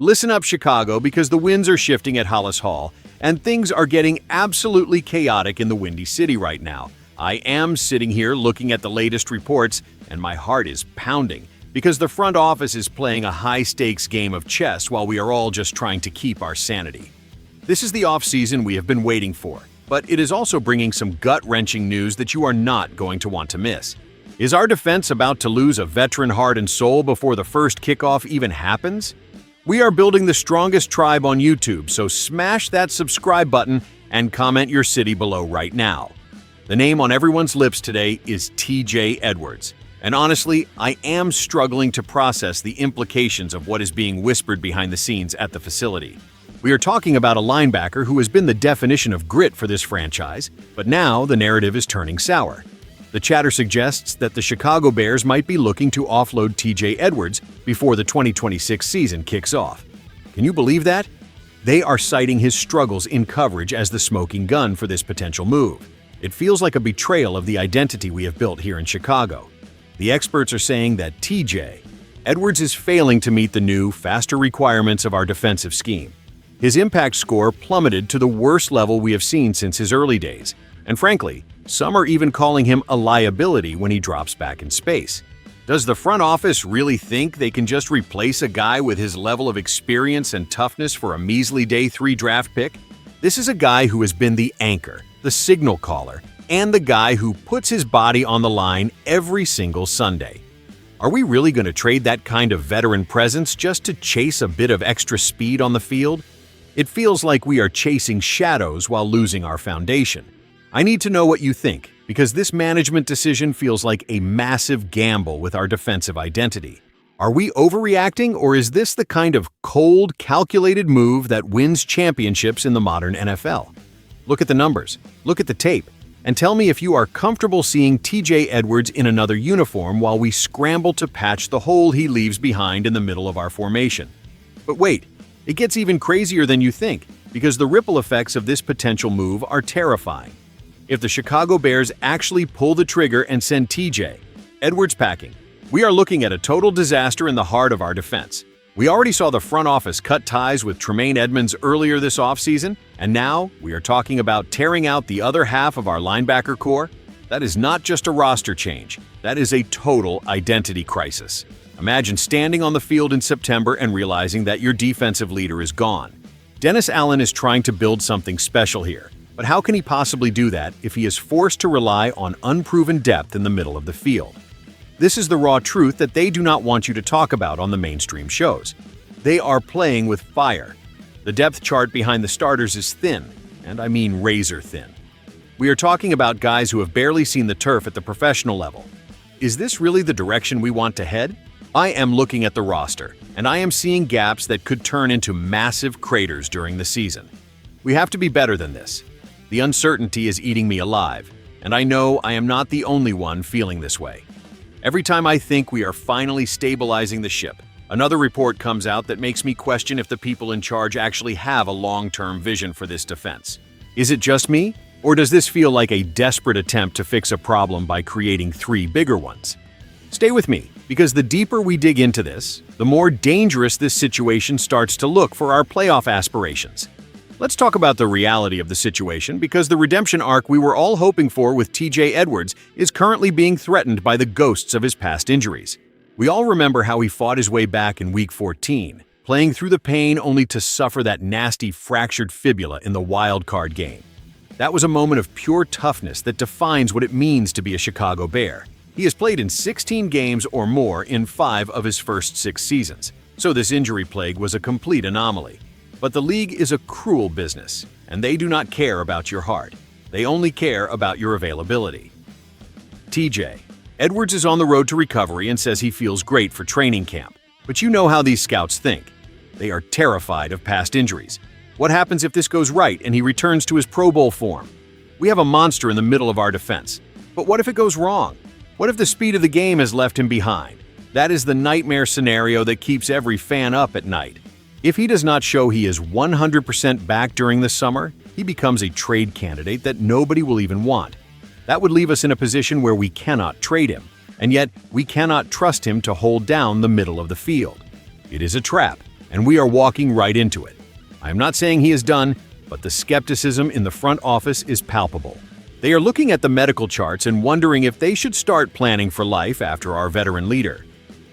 Listen up, Chicago, because the winds are shifting at Hollis Hall, and things are getting absolutely chaotic in the Windy City right now. I am sitting here looking at the latest reports, and my heart is pounding, because the front office is playing a high-stakes game of chess while we are all just trying to keep our sanity. This is the off-season we have been waiting for, but it is also bringing some gut-wrenching news that you are not going to want to miss. Is our defense about to lose a veteran heart and soul before the first kickoff even happens? We are building the strongest tribe on YouTube, so smash that subscribe button and comment your city below right now. The name on everyone's lips today is TJ Edwards. And honestly, I am struggling to process the implications of what is being whispered behind the scenes at the facility. We are talking about a linebacker who has been the definition of grit for this franchise, but now the narrative is turning sour. The chatter suggests that the Chicago Bears might be looking to offload TJ Edwards before the 2026 season kicks off. Can you believe that? They are citing his struggles in coverage as the smoking gun for this potential move. It feels like a betrayal of the identity we have built here in Chicago. The experts are saying that TJ Edwards is failing to meet the new, faster requirements of our defensive scheme. His impact score plummeted to the worst level we have seen since his early days, and frankly, some are even calling him a liability when he drops back in space. Does the front office really think they can just replace a guy with his level of experience and toughness for a measly Day 3 draft pick? This is a guy who has been the anchor, the signal caller, and the guy who puts his body on the line every single Sunday. Are we really going to trade that kind of veteran presence just to chase a bit of extra speed on the field? It feels like we are chasing shadows while losing our foundation. I need to know what you think, because this management decision feels like a massive gamble with our defensive identity. Are we overreacting, or is this the kind of cold, calculated move that wins championships in the modern NFL? Look at the numbers, look at the tape, and tell me if you are comfortable seeing TJ Edwards in another uniform while we scramble to patch the hole he leaves behind in the middle of our formation. But wait, it gets even crazier than you think, because the ripple effects of this potential move are terrifying. If the Chicago Bears actually pull the trigger and send TJ Edwards packing, we are looking at a total disaster in the heart of our defense. We already saw the front office cut ties with Tremaine Edmunds earlier this offseason, and now we are talking about tearing out the other half of our linebacker core. That is not just a roster change, that is a total identity crisis. Imagine standing on the field in September and realizing that your defensive leader is gone. Dennis Allen is trying to build something special here. But how can he possibly do that if he is forced to rely on unproven depth in the middle of the field? This is the raw truth that they do not want you to talk about on the mainstream shows. They are playing with fire. The depth chart behind the starters is thin, and I mean razor thin. We are talking about guys who have barely seen the turf at the professional level. Is this really the direction we want to head? I am looking at the roster, and I am seeing gaps that could turn into massive craters during the season. We have to be better than this. The uncertainty is eating me alive, and I know I am not the only one feeling this way. Every time I think we are finally stabilizing the ship, another report comes out that makes me question if the people in charge actually have a long-term vision for this defense. Is it just me, or does this feel like a desperate attempt to fix a problem by creating 3 bigger ones? Stay with me, because the deeper we dig into this, the more dangerous this situation starts to look for our playoff aspirations. Let's talk about the reality of the situation, because the redemption arc we were all hoping for with TJ Edwards is currently being threatened by the ghosts of his past injuries. We all remember how he fought his way back in Week 14, playing through the pain only to suffer that nasty fractured fibula in the wild card game. That was a moment of pure toughness that defines what it means to be a Chicago Bear. He has played in 16 games or more in 5 of his first 6 seasons, so this injury plague was a complete anomaly. But the league is a cruel business, and they do not care about your heart. They only care about your availability. TJ Edwards is on the road to recovery and says he feels great for training camp. But you know how these scouts think. They are terrified of past injuries. What happens if this goes right and he returns to his Pro Bowl form? We have a monster in the middle of our defense. But what if it goes wrong? What if the speed of the game has left him behind? That is the nightmare scenario that keeps every fan up at night. If he does not show he is 100% back during the summer, he becomes a trade candidate that nobody will even want. That would leave us in a position where we cannot trade him, and yet we cannot trust him to hold down the middle of the field. It is a trap, and we are walking right into it. I am not saying he is done, but the skepticism in the front office is palpable. They are looking at the medical charts and wondering if they should start planning for life after our veteran leader.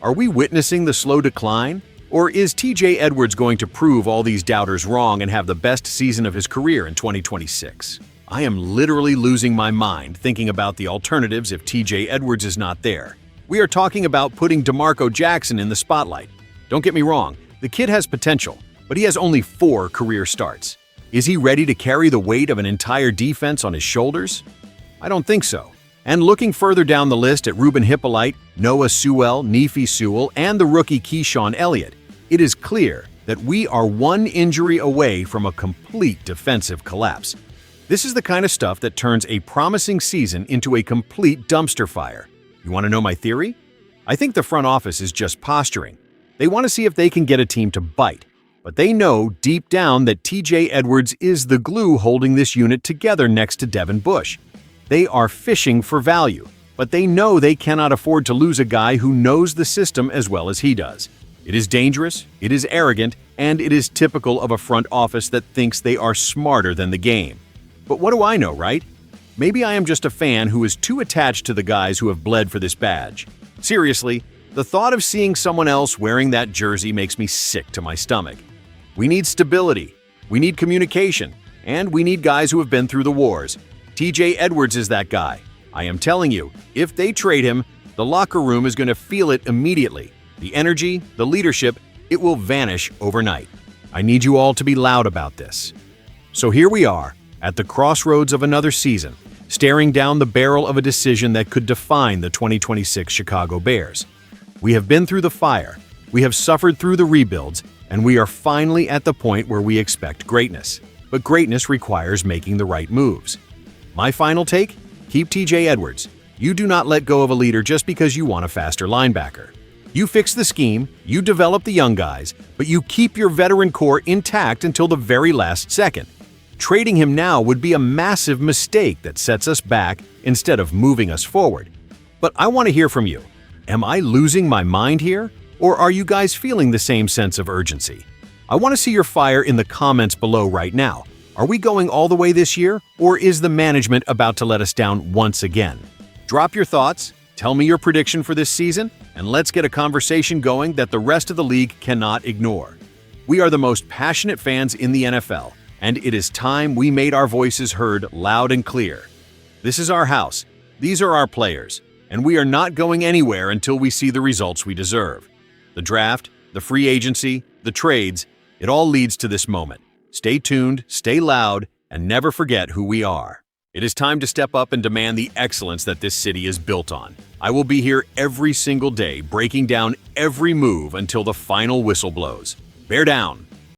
Are we witnessing the slow decline? Or is TJ Edwards going to prove all these doubters wrong and have the best season of his career in 2026? I am literally losing my mind thinking about the alternatives if TJ Edwards is not there. We are talking about putting DeMarco Jackson in the spotlight. Don't get me wrong, the kid has potential, but he has only 4 career starts. Is he ready to carry the weight of an entire defense on his shoulders? I don't think so. And looking further down the list at Ruben Hippolyte, Noah Sewell, Nefi Sewell, and the rookie Keyshawn Elliott, it is clear that we are one injury away from a complete defensive collapse. This is the kind of stuff that turns a promising season into a complete dumpster fire. You want to know my theory? I think the front office is just posturing. They want to see if they can get a team to bite, but they know deep down that TJ Edwards is the glue holding this unit together next to Devin Bush. They are fishing for value, but they know they cannot afford to lose a guy who knows the system as well as he does. It is dangerous, it is arrogant, and it is typical of a front office that thinks they are smarter than the game. But what do I know, right? Maybe I am just a fan who is too attached to the guys who have bled for this badge. Seriously, the thought of seeing someone else wearing that jersey makes me sick to my stomach. We need stability, we need communication, and we need guys who have been through the wars. TJ Edwards is that guy. I am telling you, if they trade him, the locker room is going to feel it immediately. The energy, the leadership, it will vanish overnight. I need you all to be loud about this. So here we are, at the crossroads of another season, staring down the barrel of a decision that could define the 2026 Chicago Bears. We have been through the fire, we have suffered through the rebuilds, and we are finally at the point where we expect greatness. But greatness requires making the right moves. My final take? Keep TJ Edwards. You do not let go of a leader just because you want a faster linebacker. You fix the scheme, you develop the young guys, but you keep your veteran core intact until the very last second. Trading him now would be a massive mistake that sets us back instead of moving us forward. But I want to hear from you. Am I losing my mind here? Or are you guys feeling the same sense of urgency? I want to see your fire in the comments below right now. Are we going all the way this year, or is the management about to let us down once again? Drop your thoughts, tell me your prediction for this season, and let's get a conversation going that the rest of the league cannot ignore. We are the most passionate fans in the NFL, and it is time we made our voices heard loud and clear. This is our house, these are our players, and we are not going anywhere until we see the results we deserve. The draft, the free agency, the trades, it all leads to this moment. Stay tuned, stay loud, and never forget who we are. It is time to step up and demand the excellence that this city is built on. I will be here every single day, breaking down every move until the final whistle blows. Bear down!